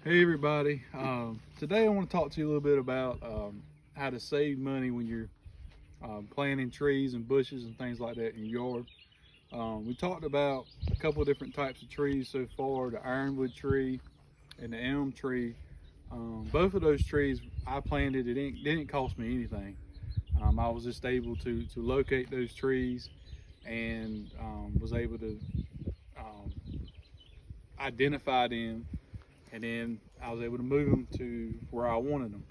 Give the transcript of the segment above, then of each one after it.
Hey everybody, today I want to talk to you a little bit about how to save money when you're planting trees and bushes and things like that in your yard. We talked about a couple of different types of trees so far, the ironwood tree and the elm tree. Both of those trees I planted, it didn't cost me anything. I was just able to locate those trees and was able to um, identify them, and then I was able to move them to where I wanted them.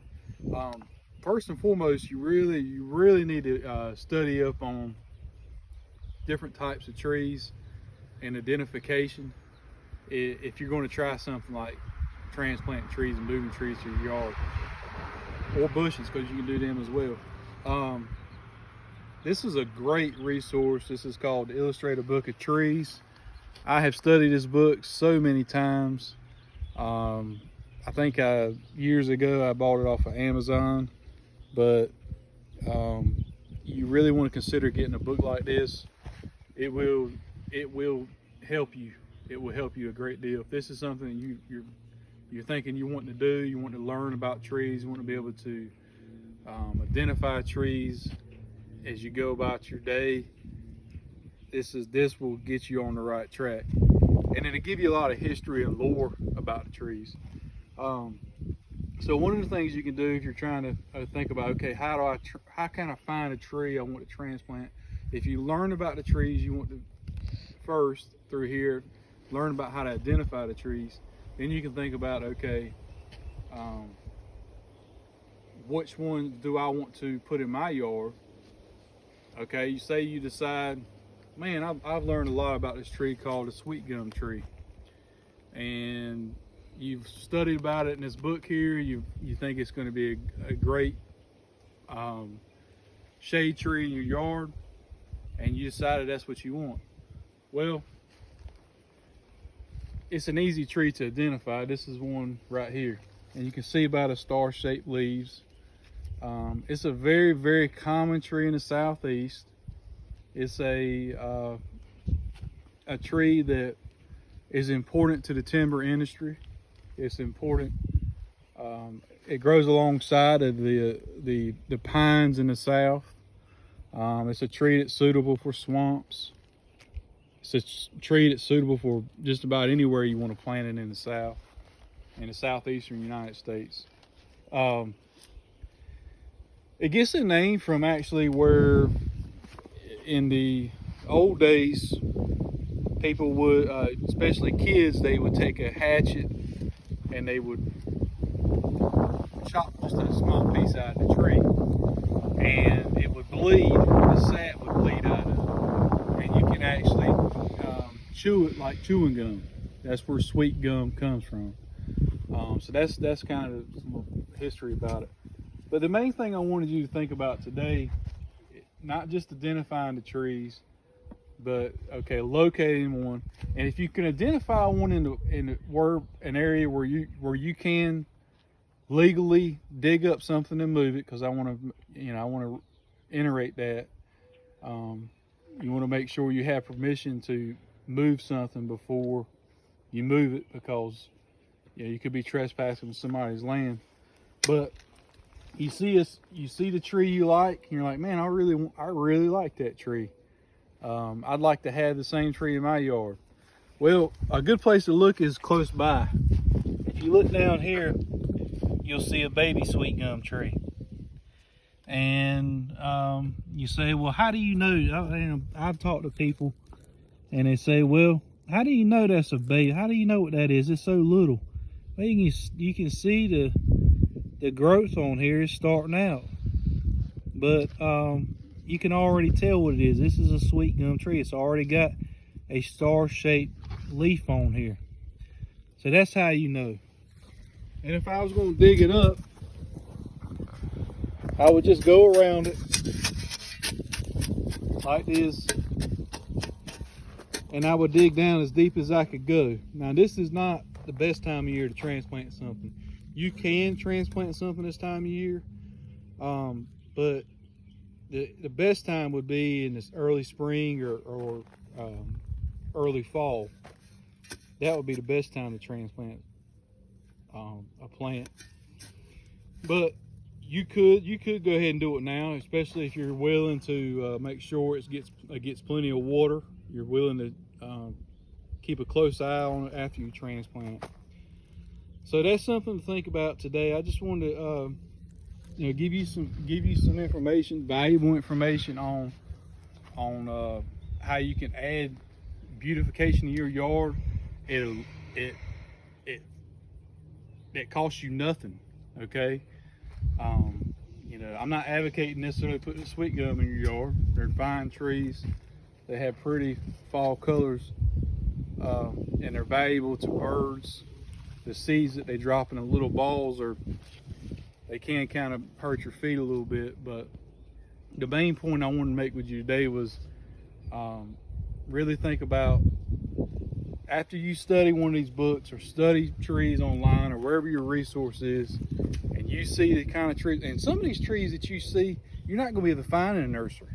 Um, First and foremost, you really need to study up on different types of trees and identification. If you're going to try something like transplanting trees and moving trees to your yard, or bushes, because you can do them as well. Um, this is a great resource. This is called the Illustrated Book of Trees. I have studied this book so many times. Um, I think years ago I bought it off of Amazon, but you really want to consider getting a book like this. It will help you. It will help you a great deal. If this is something you're thinking you want to do, you want to learn about trees, you want to be able to identify trees as you go about your day. This will get you on the right track, and it'll give you a lot of history and lore about the trees. So one of the things you can do if you're trying to think about, okay, how can I find a tree I want to transplant? If you learn about the trees you want to first through here, learn about how to identify the trees, then you can think about, okay, which ones do I want to put in my yard? Okay, you say you decide, man, I've learned a lot about this tree called the sweet gum tree, and you've studied about it in this book here. You think it's going to be a great shade tree in your yard, and you decided that's what you want. Well, it's an easy tree to identify. This is one right here, and you can see by the star-shaped leaves. It's a very, very common tree in the southeast. It's a tree that is important to the timber industry. It's important. It grows alongside of the pines in the south. It's a tree that's suitable for swamps. It's a tree that's suitable for just about anywhere you want to plant it in the southeastern United States. It gets a name from actually where in the old days people would, especially kids, they would take a hatchet and they would chop just a small piece out of the tree, and it would bleed. The sap would bleed out of it, and you can actually chew it like chewing gum. That's where sweet gum comes from. So that's kind of some history about it. But the main thing I wanted you to think about today, not just identifying the trees, but okay, locating one. And if you can identify one in an area where you can legally dig up something and move it, because I want to iterate that. You want to make sure you have permission to move something before you move it, because you could be trespassing somebody's land. But you see the tree you like, and you're like, man, I really like that tree. I'd like to have the same tree in my yard. Well, a good place to look is close by. If you look down here, you'll see a baby sweet gum tree. And you say, well, how do you know? I've talked to people and they say, well, how do you know that's a baby? How do you know what that is? It's so little. Well, you can see the growth on here is starting out. But you can already tell what it is. This is a sweet gum tree. It's already got a star-shaped leaf on here. So that's how you know. And if I was going to dig it up, I would just go around it like this, and I would dig down as deep as I could go. Now, this is not the best time of year to transplant something. You can transplant something this time of year, but the best time would be in this early spring or early fall. That would be the best time to transplant a plant. But you could go ahead and do it now, especially if you're willing to make sure it gets plenty of water. You're willing to keep a close eye on it after you transplant it. So that's something to think about today. I just wanted to give you some information, valuable information on how you can add beautification to your yard. It costs you nothing. Okay. I'm not advocating necessarily putting sweet gum in your yard. They're fine trees. They have pretty fall colors, and they're valuable to birds. The seeds that they drop in the little balls they can kind of hurt your feet a little bit. But the main point I wanted to make with you today was really think about, after you study one of these books or study trees online or wherever your resource is, and you see the kind of trees, and some of these trees that you see, you're not going to be able to find in a nursery.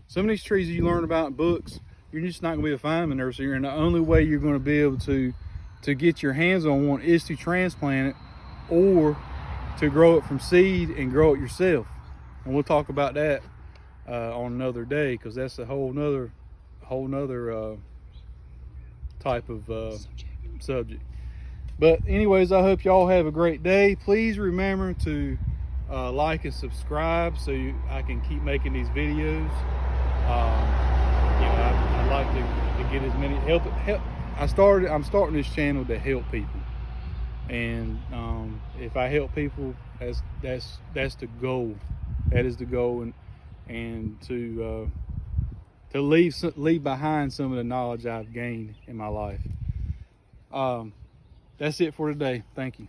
Some of these trees that you learn about in books, you're just not going to be able to find them in a nursery. And the only way you're going to be able to get your hands on one is to transplant it, or to grow it from seed and grow it yourself. And we'll talk about that on another day, because that's a whole nother type of subject. But anyways, I hope y'all have a great day. Please remember to like and subscribe so I can keep making these videos. I'd like to get as many help. I'm starting this channel to help people, and if I help people, that's the goal. That is the goal, and to leave behind some of the knowledge I've gained in my life. That's it for today. Thank you.